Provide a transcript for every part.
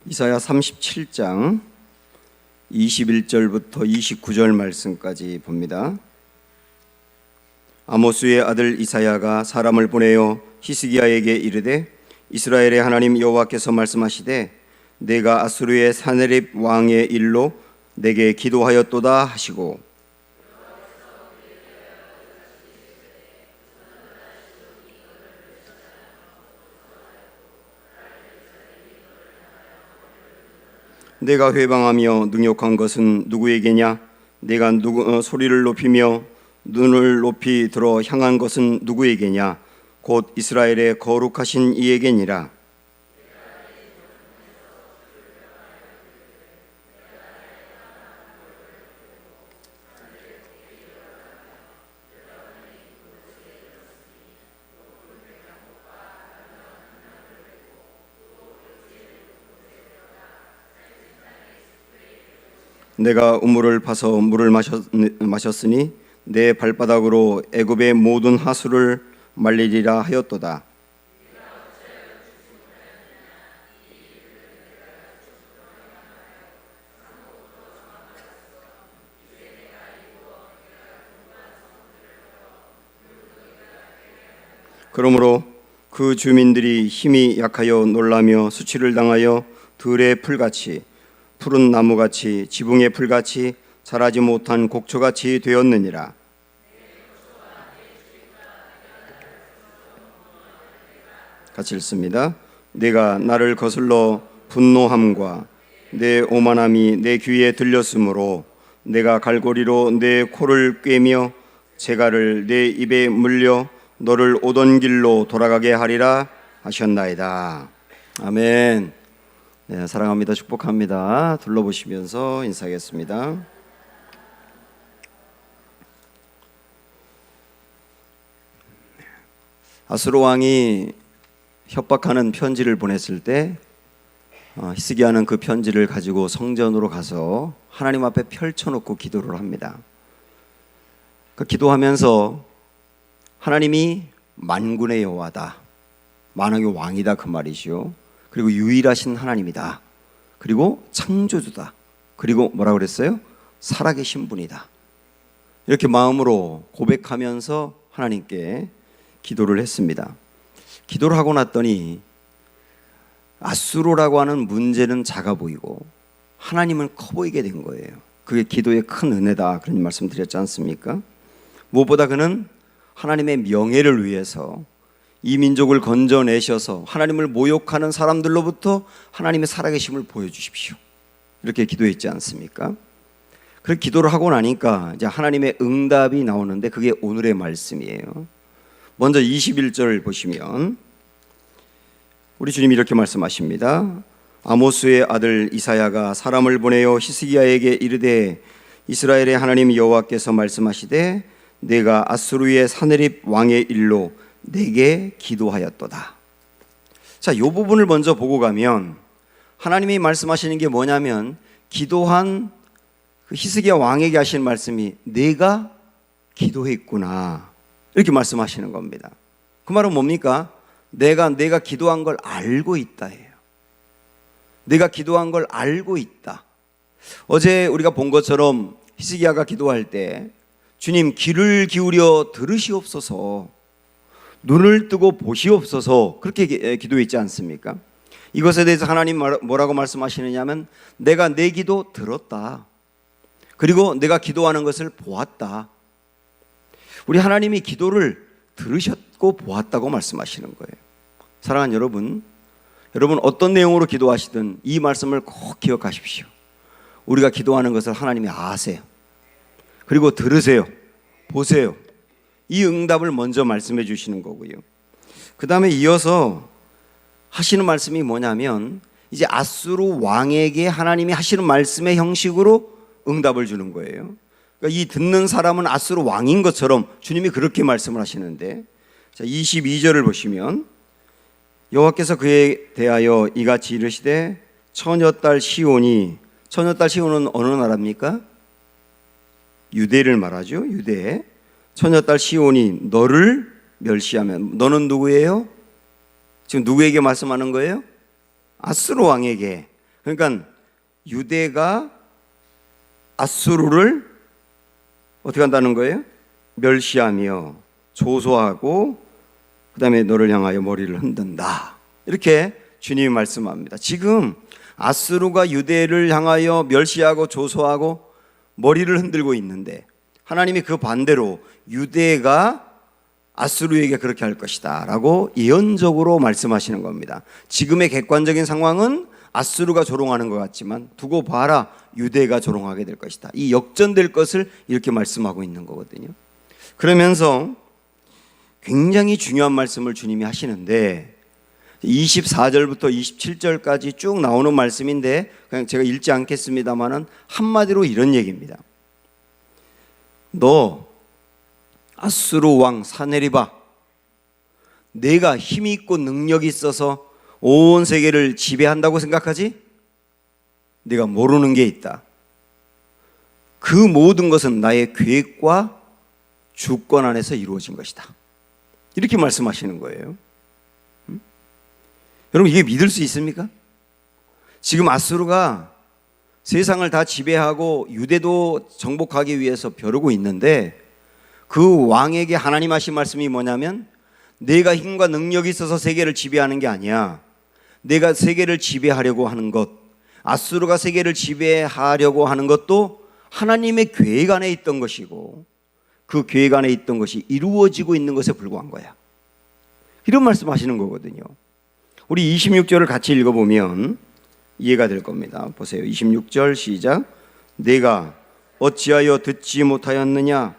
이사야 37장 21절부터 29절 말씀까지 봅니다. 아모스의 아들 이사야가 사람을 보내어 히스기야에게 이르되 이스라엘의 하나님 여호와께서 말씀하시되 내가 아수르의 사네립 왕의 일로 내게 기도하였도다 하시고 내가 회방하며 능욕한 것은 누구에게냐? 내가 소리를 높이며 눈을 높이 들어 향한 것은 누구에게냐? 곧 이스라엘의 거룩하신 이에게니라. 내가 우물을 파서 물을 마셨으니 내 발바닥으로 애굽의 모든 하수를 말리리라 하였도다. 그러므로 그 주민들이 힘이 약하여 놀라며 수치를 당하여 들의 풀같이 푸른 나무같이 지붕의 풀같이 자라지 못한 곡초같이 되었느니라. 같이 읽습니다. 내가 나를 거슬러 분노함과 내 오만함이 내 귀에 들렸으므로 내가 갈고리로 내 코를 꿰며 재갈을 내 입에 물려 너를 오던 길로 돌아가게 하리라 하셨나이다. 아멘. 네, 사랑합니다. 축복합니다. 둘러보시면서 인사하겠습니다. 아수르 왕이 협박하는 편지를 보냈을 때 히스기야는 그 편지를 가지고 성전으로 가서 하나님 앞에 펼쳐놓고 기도를 합니다. 그 기도하면서 하나님이 만군의 여호와다, 만왕의 왕이다 그 말이죠. 그리고 유일하신 하나님이다. 그리고 창조주다. 그리고 뭐라고 그랬어요? 살아계신 분이다. 이렇게 마음으로 고백하면서 하나님께 기도를 했습니다. 기도를 하고 났더니 아수르라고 하는 문제는 작아 보이고 하나님은 커 보이게 된 거예요. 그게 기도의 큰 은혜다. 그런 말씀 드렸지 않습니까? 무엇보다 그는 하나님의 명예를 위해서 이 민족을 건져내셔서 하나님을 모욕하는 사람들로부터 하나님의 살아계심을 보여주십시오. 이렇게 기도했지 않습니까? 그렇게 기도를 하고 나니까 이제 하나님의 응답이 나오는데 그게 오늘의 말씀이에요. 먼저 21절 보시면 우리 주님이 이렇게 말씀하십니다. 아모스의 아들 이사야가 사람을 보내어 히스기야에게 이르되 이스라엘의 하나님 여호와께서 말씀하시되 내가 아수르의 사네립 왕의 일로 내게 기도하였도다. 자, 이 부분을 먼저 보고 가면 하나님이 말씀하시는 게 뭐냐면 기도한 그 히스기야 왕에게 하시는 말씀이 내가 기도했구나 이렇게 말씀하시는 겁니다. 그 말은 뭡니까? 내가 기도한 걸 알고 있다예요. 내가 기도한 걸 알고 있다. 어제 우리가 본 것처럼 히스기야가 기도할 때 주님 귀를 기울여 들으시옵소서, 눈을 뜨고 보시옵소서 그렇게 기도했지 않습니까? 이것에 대해서 하나님 뭐라고 말씀하시느냐면 내가 내 기도 들었다. 그리고 내가 기도하는 것을 보았다. 우리 하나님이 기도를 들으셨고 보았다고 말씀하시는 거예요. 사랑하는 여러분 어떤 내용으로 기도하시든 이 말씀을 꼭 기억하십시오. 우리가 기도하는 것을 하나님이 아세요. 그리고 들으세요. 보세요. 이 응답을 먼저 말씀해 주시는 거고요. 그 다음에 이어서 하시는 말씀이 뭐냐면 이제 아수르 왕에게 하나님이 하시는 말씀의 형식으로 응답을 주는 거예요. 그러니까 이 듣는 사람은 아수르 왕인 것처럼 주님이 그렇게 말씀을 하시는데, 자 22절을 보시면 여호와께서 그에 대하여 이같이 이르시되 처녀딸 시온은 어느 나라입니까? 유대를 말하죠. 유대. 처녀딸 시온이 너를 멸시하면 너는 누구예요? 지금 누구에게 말씀하는 거예요? 아수르 왕에게. 그러니까 유대가 아수르를 어떻게 한다는 거예요? 멸시하며 조소하고 그 다음에 너를 향하여 머리를 흔든다. 이렇게 주님이 말씀합니다. 지금 아수르가 유대를 향하여 멸시하고 조소하고 머리를 흔들고 있는데 하나님이 그 반대로 유대가 아수르에게 그렇게 할 것이다 라고 예언적으로 말씀하시는 겁니다. 지금의 객관적인 상황은 아수르가 조롱하는 것 같지만 두고 봐라, 유대가 조롱하게 될 것이다. 이 역전될 것을 이렇게 말씀하고 있는 거거든요. 그러면서 굉장히 중요한 말씀을 주님이 하시는데 24절부터 27절까지 쭉 나오는 말씀인데 그냥 제가 읽지 않겠습니다만은 한마디로 이런 얘기입니다. 너 아수르 왕 사네리바, 내가 힘이 있고 능력이 있어서 온 세계를 지배한다고 생각하지? 네가 모르는 게 있다. 그 모든 것은 나의 계획과 주권 안에서 이루어진 것이다. 이렇게 말씀하시는 거예요. 여러분, 이게 믿을 수 있습니까? 지금 아수르가 세상을 다 지배하고 유대도 정복하기 위해서 벼르고 있는데 그 왕에게 하나님 하신 말씀이 뭐냐면 내가 힘과 능력이 있어서 세계를 지배하는 게 아니야. 내가 세계를 지배하려고 하는 것, 아수르가 세계를 지배하려고 하는 것도 하나님의 계획 안에 있던 것이고 그 계획 안에 있던 것이 이루어지고 있는 것에 불과한 거야. 이런 말씀하시는 거거든요. 우리 26절을 같이 읽어보면 이해가 될 겁니다. 보세요. 26절 시작. 내가 어찌하여 듣지 못하였느냐?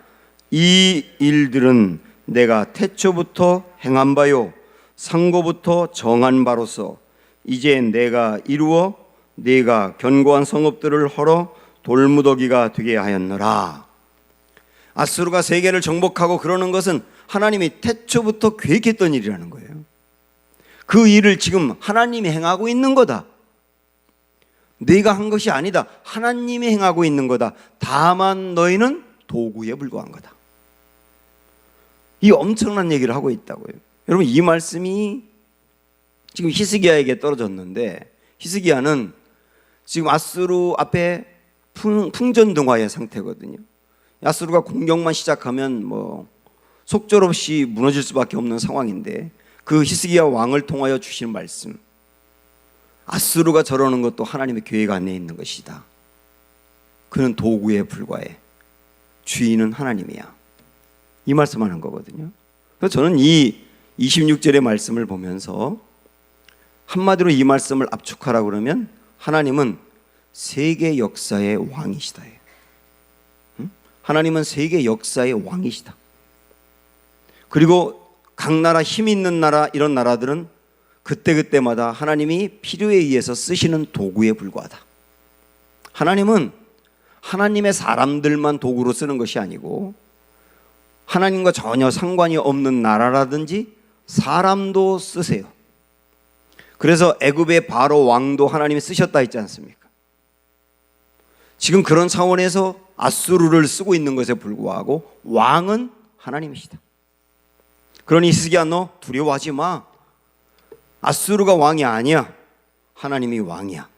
이 일들은 내가 태초부터 행한 바요 상고부터 정한 바로서 이제 내가 이루어 내가 견고한 성읍들을 헐어 돌무더기가 되게 하였노라. 아수르가 세계를 정복하고 그러는 것은 하나님이 태초부터 계획했던 일이라는 거예요. 그 일을 지금 하나님이 행하고 있는 거다. 내가 한 것이 아니다. 하나님이 행하고 있는 거다. 다만 너희는 도구에 불과한 거다. 이 엄청난 얘기를 하고 있다고요. 여러분, 이 말씀이 지금 히스기야에게 떨어졌는데 히스기야는 지금 아수르 앞에 풍전등화의 상태거든요. 아수르가 공격만 시작하면 속절없이 무너질 수밖에 없는 상황인데 그 히스기야 왕을 통하여 주시는 말씀, 아수르가 저러는 것도 하나님의 계획 안에 있는 것이다. 그는 도구에 불과해. 주인은 하나님이야. 이 말씀하는 거거든요. 그래서 저는 이 26절의 말씀을 보면서 한마디로 이 말씀을 압축하라고 그러면 하나님은 세계 역사의 왕이시다. 하나님은 세계 역사의 왕이시다. 그리고 각 나라, 힘 있는 나라, 이런 나라들은 그때그때마다 하나님이 필요에 의해서 쓰시는 도구에 불과하다. 하나님은 하나님의 사람들만 도구로 쓰는 것이 아니고 하나님과 전혀 상관이 없는 나라라든지 사람도 쓰세요. 그래서 애굽의 바로 왕도 하나님이 쓰셨다 했지 않습니까? 지금 그런 차원에서 아수르를 쓰고 있는 것에 불구하고 왕은 하나님이시다. 그러니 히스기야, 너 두려워하지 마. 아수르가 왕이 아니야. 하나님이 왕이야.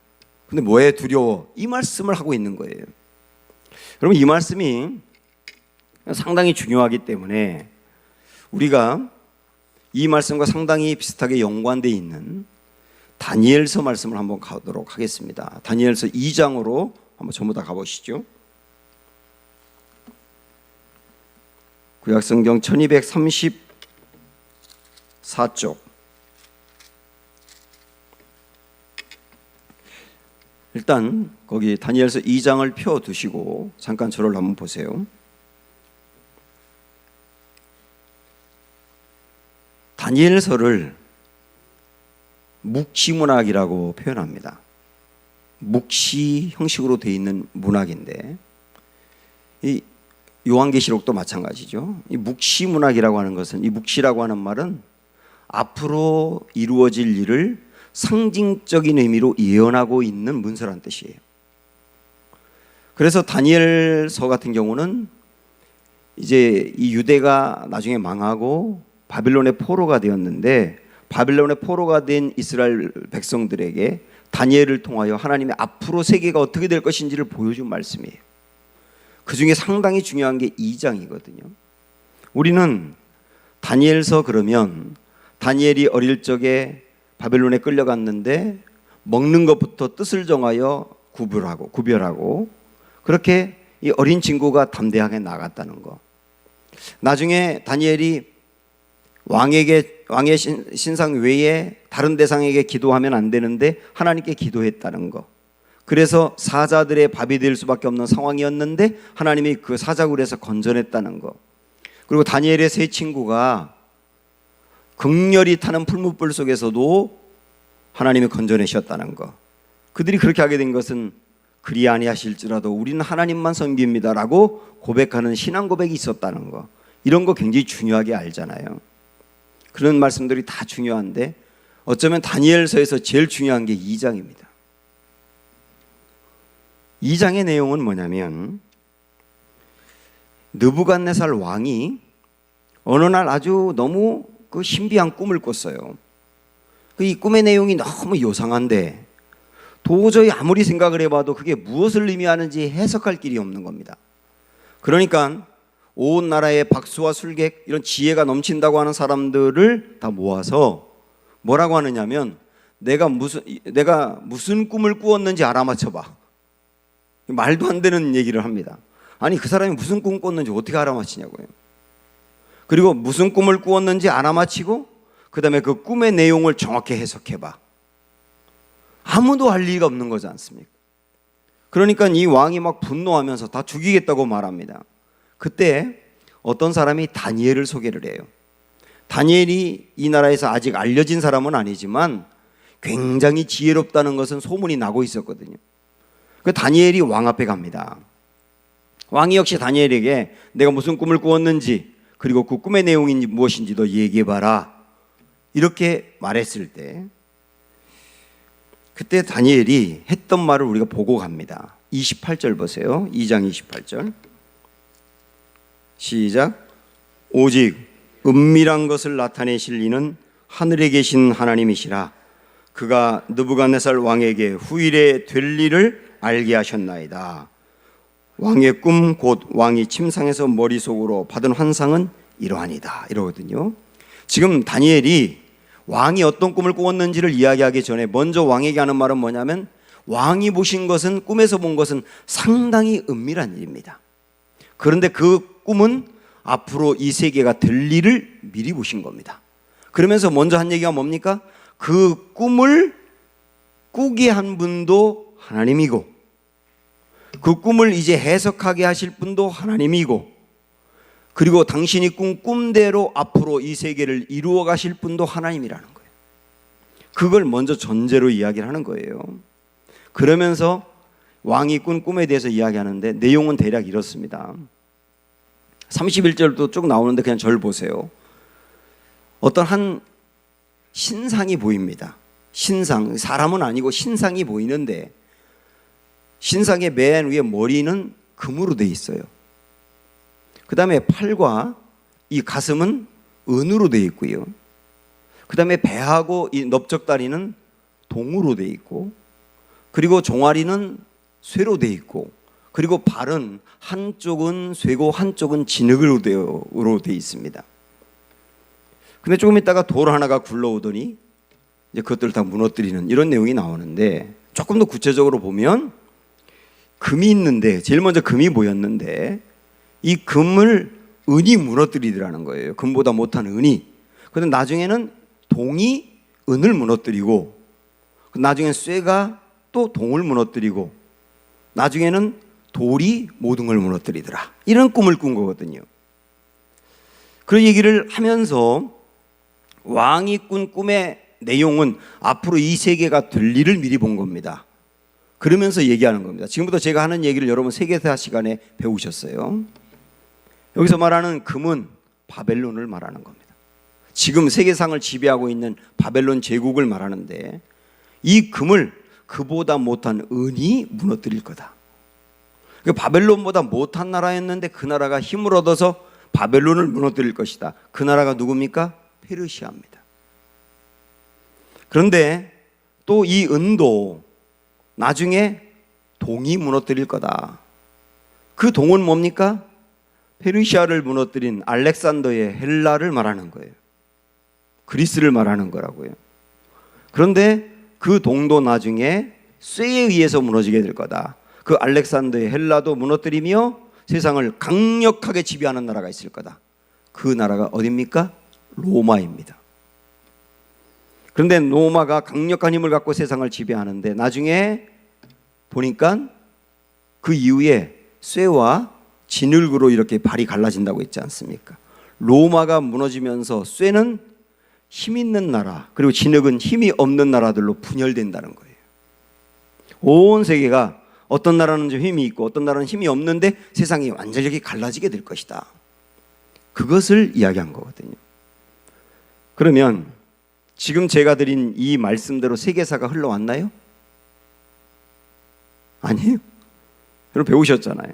근데 뭐에 두려워? 이 말씀을 하고 있는 거예요. 여러분, 이 말씀이 상당히 중요하기 때문에 우리가 이 말씀과 상당히 비슷하게 연관되어 있는 다니엘서 말씀을 한번 가도록 하겠습니다. 다니엘서 2장으로 한번 전부 다 가보시죠. 구약성경 1234쪽. 일단 거기 다니엘서 2장을 펴두시고 잠깐 저를 한번 보세요. 다니엘서를 묵시문학이라고 표현합니다. 묵시 형식으로 되어 있는 문학인데 이 요한계시록도 마찬가지죠. 이 묵시문학이라고 하는 것은, 이 묵시라고 하는 말은 앞으로 이루어질 일을 상징적인 의미로 예언하고 있는 문서란 뜻이에요. 그래서 다니엘서 같은 경우는 이제 이 유대가 나중에 망하고 바빌론의 포로가 되었는데 바빌론의 포로가 된 이스라엘 백성들에게 다니엘을 통하여 하나님의 앞으로 세계가 어떻게 될 것인지를 보여준 말씀이에요. 그 중에 상당히 중요한 게 2장이거든요. 우리는 다니엘서 그러면 다니엘이 어릴 적에 바벨론에 끌려갔는데 먹는 것부터 뜻을 정하여 구별하고 그렇게 이 어린 친구가 담대하게 나갔다는 거. 나중에 다니엘이 왕의 신상 외에 다른 대상에게 기도하면 안 되는데 하나님께 기도했다는 거. 그래서 사자들의 밥이 될 수밖에 없는 상황이었는데 하나님이 그 사자굴에서 건져냈다는 거. 그리고 다니엘의 세 친구가 극렬히 타는 풀무불 속에서도 하나님이 건져내셨다는 거. 그들이 그렇게 하게 된 것은 그리 아니하실지라도 우리는 하나님만 섬깁니다라고 고백하는 신앙 고백이 있었다는 거. 이런 거 굉장히 중요하게 알잖아요. 그런 말씀들이 다 중요한데 어쩌면 다니엘서에서 제일 중요한 게 2장입니다. 2장의 내용은 뭐냐면 느부갓네살 왕이 어느 날 아주 너무 그 신비한 꿈을 꿨어요. 이 꿈의 내용이 너무 요상한데 도저히 아무리 생각을 해봐도 그게 무엇을 의미하는지 해석할 길이 없는 겁니다. 그러니까 온 나라의 박수와 술객 이런 지혜가 넘친다고 하는 사람들을 다 모아서 뭐라고 하느냐면 내가 무슨 꿈을 꾸었는지 알아맞혀봐. 말도 안 되는 얘기를 합니다. 아니 그 사람이 무슨 꿈 꿨는지 어떻게 알아맞히냐고요. 그리고 무슨 꿈을 꾸었는지 알아맞히고 그 다음에 그 꿈의 내용을 정확히 해석해봐. 아무도 할 리가 없는 거지 않습니까? 그러니까 이 왕이 막 분노하면서 다 죽이겠다고 말합니다. 그때 어떤 사람이 다니엘을 소개를 해요. 다니엘이 이 나라에서 아직 알려진 사람은 아니지만 굉장히 지혜롭다는 것은 소문이 나고 있었거든요. 그 다니엘이 왕 앞에 갑니다. 왕이 역시 다니엘에게 내가 무슨 꿈을 꾸었는지 그리고 그 꿈의 내용이 무엇인지 너 얘기해봐라 이렇게 말했을 때 그때 다니엘이 했던 말을 우리가 보고 갑니다. 28절 보세요. 2장 28절 시작. 오직 은밀한 것을 나타내실 이는 하늘에 계신 하나님이시라. 그가 느부갓네살 왕에게 후일에 될 일을 알게 하셨나이다. 왕의 꿈 곧 왕이 침상에서 머릿속으로 받은 환상은 이러하니다. 이러거든요. 지금 다니엘이 왕이 어떤 꿈을 꾸었는지를 이야기하기 전에 먼저 왕에게 하는 말은 뭐냐면 왕이 보신 것은 꿈에서 본 것은 상당히 은밀한 일입니다. 그런데 그 꿈은 앞으로 이 세계가 될 일을 미리 보신 겁니다. 그러면서 먼저 한 얘기가 뭡니까? 그 꿈을 꾸게 한 분도 하나님이고 그 꿈을 이제 해석하게 하실 분도 하나님이고 그리고 당신이 꾼 꿈대로 앞으로 이 세계를 이루어 가실 분도 하나님이라는 거예요. 그걸 먼저 전제로 이야기를 하는 거예요. 그러면서 왕이 꾼 꿈에 대해서 이야기하는데 내용은 대략 이렇습니다. 31절도 쭉 나오는데 그냥 절 보세요. 어떤 한 신상이 보입니다. 신상, 사람은 아니고 신상이 보이는데 신상의 맨 위에 머리는 금으로 돼 있어요. 그 다음에 팔과 이 가슴은 은으로 돼 있고요. 그 다음에 배하고 이 넓적다리는 동으로 돼 있고 그리고 종아리는 쇠로 돼 있고 그리고 발은 한쪽은 쇠고 한쪽은 진흙으로 돼 있습니다. 근데 조금 있다가 돌 하나가 굴러오더니 이제 그것들을 다 무너뜨리는 이런 내용이 나오는데 조금 더 구체적으로 보면 금이 있는데 제일 먼저 금이 보였는데 이 금을 은이 무너뜨리더라는 거예요. 금보다 못한 은이. 그런데 나중에는 동이 은을 무너뜨리고 나중엔 쇠가 또 동을 무너뜨리고 나중에는 돌이 모든 걸 무너뜨리더라. 이런 꿈을 꾼 거거든요. 그런 얘기를 하면서 왕이 꾼 꿈의 내용은 앞으로 이 세계가 될 일을 미리 본 겁니다. 그러면서 얘기하는 겁니다. 지금부터 제가 하는 얘기를 여러분 세계사 시간에 배우셨어요. 여기서 말하는 금은 바벨론을 말하는 겁니다. 지금 세계상을 지배하고 있는 바벨론 제국을 말하는데 이 금을 그보다 못한 은이 무너뜨릴 거다. 바벨론보다 못한 나라였는데 그 나라가 힘을 얻어서 바벨론을 무너뜨릴 것이다. 그 나라가 누굽니까? 페르시아입니다. 그런데 또 이 은도 나중에 동이 무너뜨릴 거다. 그 동은 뭡니까? 페르시아를 무너뜨린 알렉산더의 헬라를 말하는 거예요. 그리스를 말하는 거라고요. 그런데 그 동도 나중에 쇠에 의해서 무너지게 될 거다. 그 알렉산더의 헬라도 무너뜨리며 세상을 강력하게 지배하는 나라가 있을 거다. 그 나라가 어디입니까? 로마입니다. 그런데 로마가 강력한 힘을 갖고 세상을 지배하는데 나중에 보니까 그 이후에 쇠와 진흙으로 이렇게 발이 갈라진다고 했지 않습니까? 로마가 무너지면서 쇠는 힘 있는 나라, 그리고 진흙은 힘이 없는 나라들로 분열된다는 거예요. 온 세계가 어떤 나라는 좀 힘이 있고 어떤 나라는 힘이 없는데 세상이 완전히 갈라지게 될 것이다. 그것을 이야기한 거거든요. 그러면 지금 제가 드린 이 말씀대로 세계사가 흘러왔나요? 아니에요. 여러분 배우셨잖아요.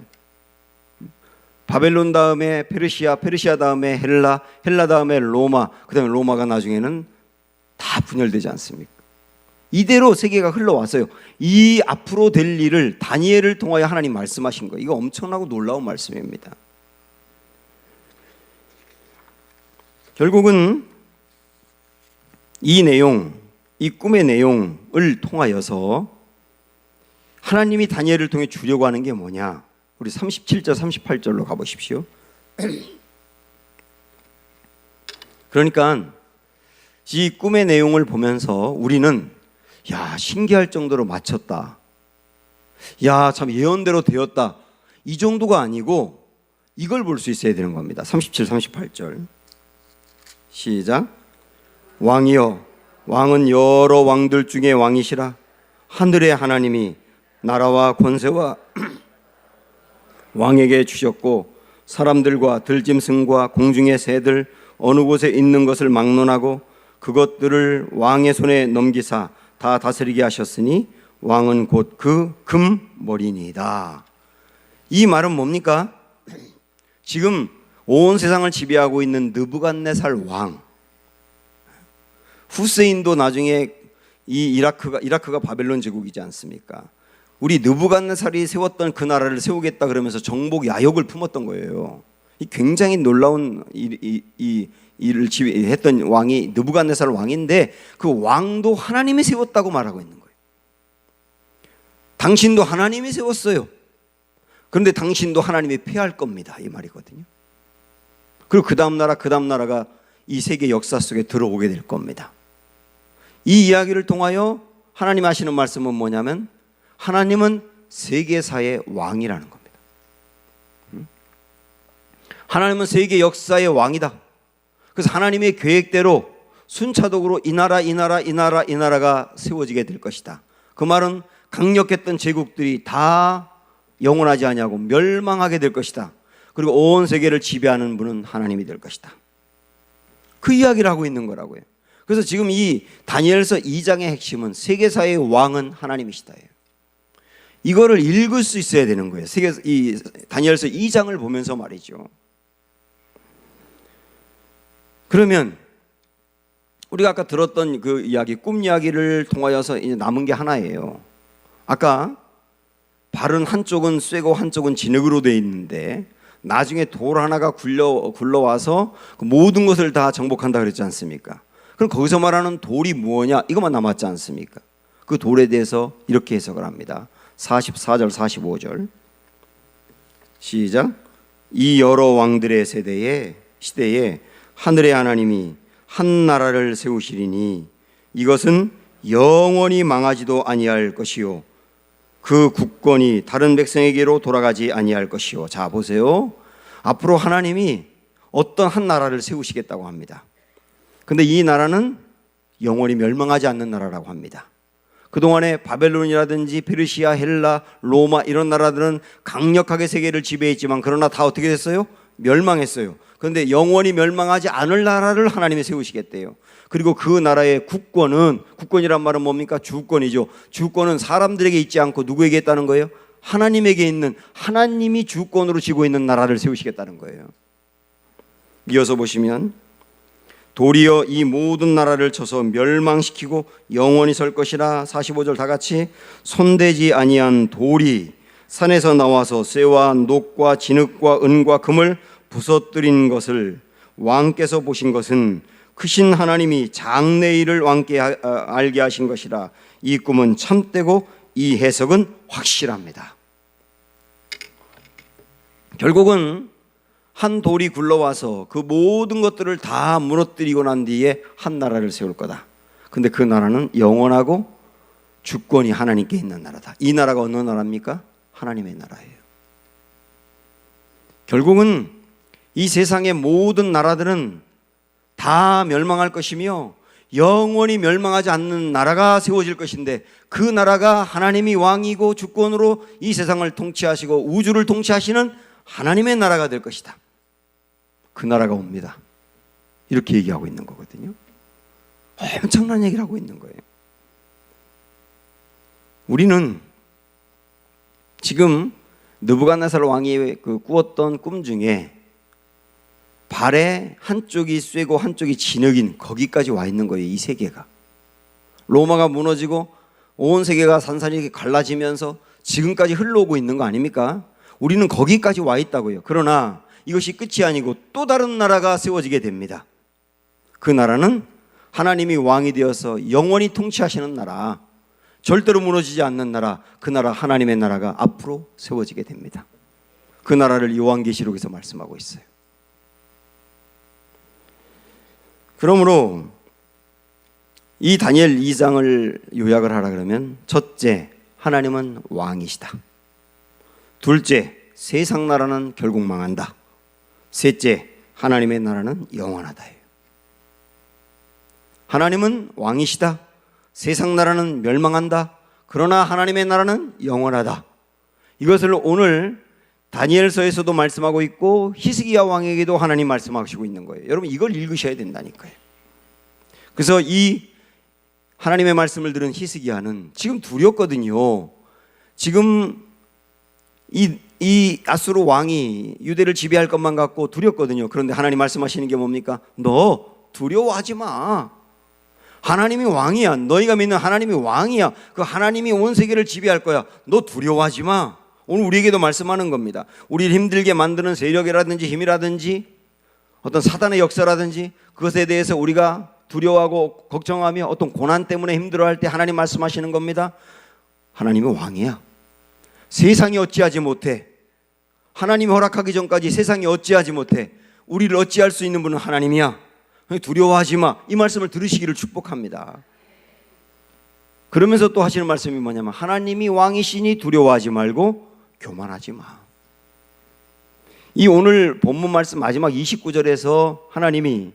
바벨론 다음에 페르시아, 페르시아 다음에 헬라, 헬라 다음에 로마, 그 다음에 로마가 나중에는 다 분열되지 않습니까? 이대로 세계가 흘러왔어요. 이 앞으로 될 일을 다니엘을 통하여 하나님 말씀하신 거예요. 이거 엄청나고 놀라운 말씀입니다. 결국은 이 내용, 이 꿈의 내용을 통하여서 하나님이 다니엘을 통해 주려고 하는 게 뭐냐? 우리 37절, 38절로 가보십시오. 그러니까 이 꿈의 내용을 보면서 우리는 야, 신기할 정도로 맞췄다. 야, 참 예언대로 되었다. 이 정도가 아니고 이걸 볼 수 있어야 되는 겁니다. 37, 38절. 시작. 왕이여, 왕은 여러 왕들 중에 왕이시라. 하늘의 하나님이 나라와 권세와 왕에게 주셨고 사람들과 들짐승과 공중의 새들 어느 곳에 있는 것을 막론하고 그것들을 왕의 손에 넘기사 다 다스리게 하셨으니 왕은 곧 그 금머리니이다. 이 말은 뭡니까? 지금 온 세상을 지배하고 있는 느부갓네살 왕, 후세인도 나중에 이 이라크가 바벨론 제국이지 않습니까? 우리 느부갓네살이 세웠던 그 나라를 세우겠다 그러면서 정복 야욕을 품었던 거예요. 이 굉장히 놀라운 일을 지휘했던 왕이 느부갓네살 왕인데 그 왕도 하나님이 세웠다고 말하고 있는 거예요. 당신도 하나님이 세웠어요. 그런데 당신도 하나님이 패할 겁니다. 이 말이거든요. 그리고 그 다음 나라가 이 세계 역사 속에 들어오게 될 겁니다. 이 이야기를 통하여 하나님 하시는 말씀은 뭐냐면 하나님은 세계사의 왕이라는 겁니다. 하나님은 세계 역사의 왕이다. 그래서 하나님의 계획대로 순차적으로 이 나라가 세워지게 될 것이다. 그 말은 강력했던 제국들이 다 영원하지 아니하고 멸망하게 될 것이다. 그리고 온 세계를 지배하는 분은 하나님이 될 것이다. 그 이야기를 하고 있는 거라고요. 그래서 지금 이 다니엘서 2장의 핵심은 세계사의 왕은 하나님이시다예요. 이거를 읽을 수 있어야 되는 거예요. 이 다니엘서 2장을 보면서 말이죠. 그러면 우리가 아까 들었던 그 이야기, 꿈 이야기를 통하여서 이제 남은 게 하나예요. 아까 발은 한쪽은 쇠고 한쪽은 진흙으로 되어 있는데 나중에 돌 하나가 굴러와서 그 모든 것을 다 정복한다 그랬지 않습니까? 그럼 거기서 말하는 돌이 무엇이냐? 이것만 남았지 않습니까? 그 돌에 대해서 이렇게 해석을 합니다. 44절 45절 시작. 이 여러 왕들의 시대에 하늘의 하나님이 한 나라를 세우시리니 이것은 영원히 망하지도 아니할 것이요 그 국권이 다른 백성에게로 돌아가지 아니할 것이요. 자 보세요. 앞으로 하나님이 어떤 한 나라를 세우시겠다고 합니다. 근데 이 나라는 영원히 멸망하지 않는 나라라고 합니다. 그동안에 바벨론이라든지 페르시아, 헬라, 로마 이런 나라들은 강력하게 세계를 지배했지만 그러나 다 어떻게 됐어요? 멸망했어요. 그런데 영원히 멸망하지 않을 나라를 하나님이 세우시겠대요. 그리고 그 나라의 국권이란 말은 뭡니까? 주권이죠. 주권은 사람들에게 있지 않고 누구에게 있다는 거예요? 하나님에게 있는, 하나님이 주권으로 쥐고 있는 나라를 세우시겠다는 거예요. 이어서 보시면 도리어 이 모든 나라를 쳐서 멸망시키고 영원히 설 것이라. 45절 다 같이. 손대지 아니한 돌이 산에서 나와서 쇠와 녹과 진흙과 은과 금을 부서뜨린 것을 왕께서 보신 것은 크신 하나님이 장래일을 왕께 알게 하신 것이라. 이 꿈은 참되고 이 해석은 확실합니다. 결국은 한 돌이 굴러와서 그 모든 것들을 다 무너뜨리고 난 뒤에 한 나라를 세울 거다. 근데 그 나라는 영원하고 주권이 하나님께 있는 나라다. 이 나라가 어느 나라입니까? 하나님의 나라예요. 결국은 이 세상의 모든 나라들은 다 멸망할 것이며 영원히 멸망하지 않는 나라가 세워질 것인데, 그 나라가 하나님이 왕이고 주권으로 이 세상을 통치하시고 우주를 통치하시는 하나님의 나라가 될 것이다. 그 나라가 옵니다. 이렇게 얘기하고 있는 거거든요. 엄청난 얘기를 하고 있는 거예요. 우리는 지금 느부갓네살 왕이 꾸었던 꿈 중에 발에 한쪽이 쇠고 한쪽이 진흙인 거기까지 와 있는 거예요. 이 세계가 로마가 무너지고 온 세계가 산산이 갈라지면서 지금까지 흘러오고 있는 거 아닙니까? 우리는 거기까지 와 있다고요. 그러나 이것이 끝이 아니고 또 다른 나라가 세워지게 됩니다. 그 나라는 하나님이 왕이 되어서 영원히 통치하시는 나라, 절대로 무너지지 않는 나라, 그 나라 하나님의 나라가 앞으로 세워지게 됩니다. 그 나라를 요한계시록에서 말씀하고 있어요. 그러므로 이 다니엘 2장을 요약을 하라 그러면, 첫째, 하나님은 왕이시다. 둘째, 세상 나라는 결국 망한다. 셋째, 하나님의 나라는 영원하다. 하나님은 왕이시다. 세상 나라는 멸망한다. 그러나 하나님의 나라는 영원하다. 이것을 오늘 다니엘서에서도 말씀하고 있고 히스기야 왕에게도 하나님 말씀하시고 있는 거예요. 여러분, 이걸 읽으셔야 된다니까요. 그래서 이 하나님의 말씀을 들은 히스기야는 지금 두렵거든요. 지금 이 아수르 왕이 유대를 지배할 것만 갖고 두렵거든요. 그런데 하나님 말씀하시는 게 뭡니까? 너 두려워하지 마. 하나님이 왕이야. 너희가 믿는 하나님이 왕이야. 그 하나님이 온 세계를 지배할 거야. 너 두려워하지 마. 오늘 우리에게도 말씀하는 겁니다. 우리를 힘들게 만드는 세력이라든지 힘이라든지 어떤 사단의 역사라든지 그것에 대해서 우리가 두려워하고 걱정하며 어떤 고난 때문에 힘들어할 때 하나님 말씀하시는 겁니다. 하나님이 왕이야. 세상이 어찌하지 못해. 하나님이 허락하기 전까지 세상이 어찌하지 못해. 우리를 어찌할 수 있는 분은 하나님이야. 두려워하지 마. 이 말씀을 들으시기를 축복합니다. 그러면서 또 하시는 말씀이 뭐냐면, 하나님이 왕이시니 두려워하지 말고 교만하지 마. 이 오늘 본문 말씀 마지막 29절에서 하나님이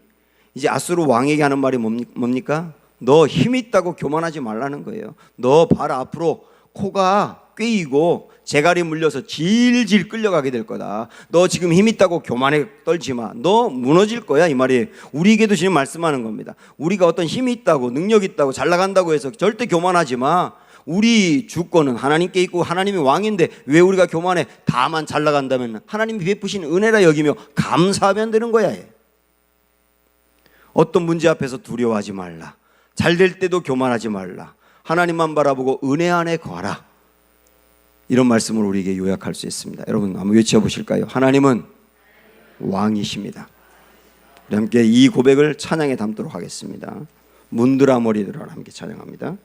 이제 아수르 왕에게 하는 말이 뭡니까? 너 힘 있다고 교만하지 말라는 거예요. 너 발 앞으로 코가 꿰이고 재갈이 물려서 질질 끌려가게 될 거다. 너 지금 힘 있다고 교만에 떨지 마. 너 무너질 거야, 이 말이에요. 우리에게도 지금 말씀하는 겁니다. 우리가 어떤 힘이 있다고 능력 있다고 잘 나간다고 해서 절대 교만하지 마. 우리 주권은 하나님께 있고 하나님이 왕인데 왜 우리가 교만해? 다만 잘 나간다면 하나님이 베푸신 은혜라 여기며 감사하면 되는 거야. 어떤 문제 앞에서 두려워하지 말라. 잘 될 때도 교만하지 말라. 하나님만 바라보고 은혜 안에 거하라. 이런 말씀을 우리에게 요약할 수 있습니다. 여러분 한번 외쳐보실까요? 하나님은 왕이십니다. 우리 함께 이 고백을 찬양에 담도록 하겠습니다. 문드라 머리들아 함께 찬양합니다.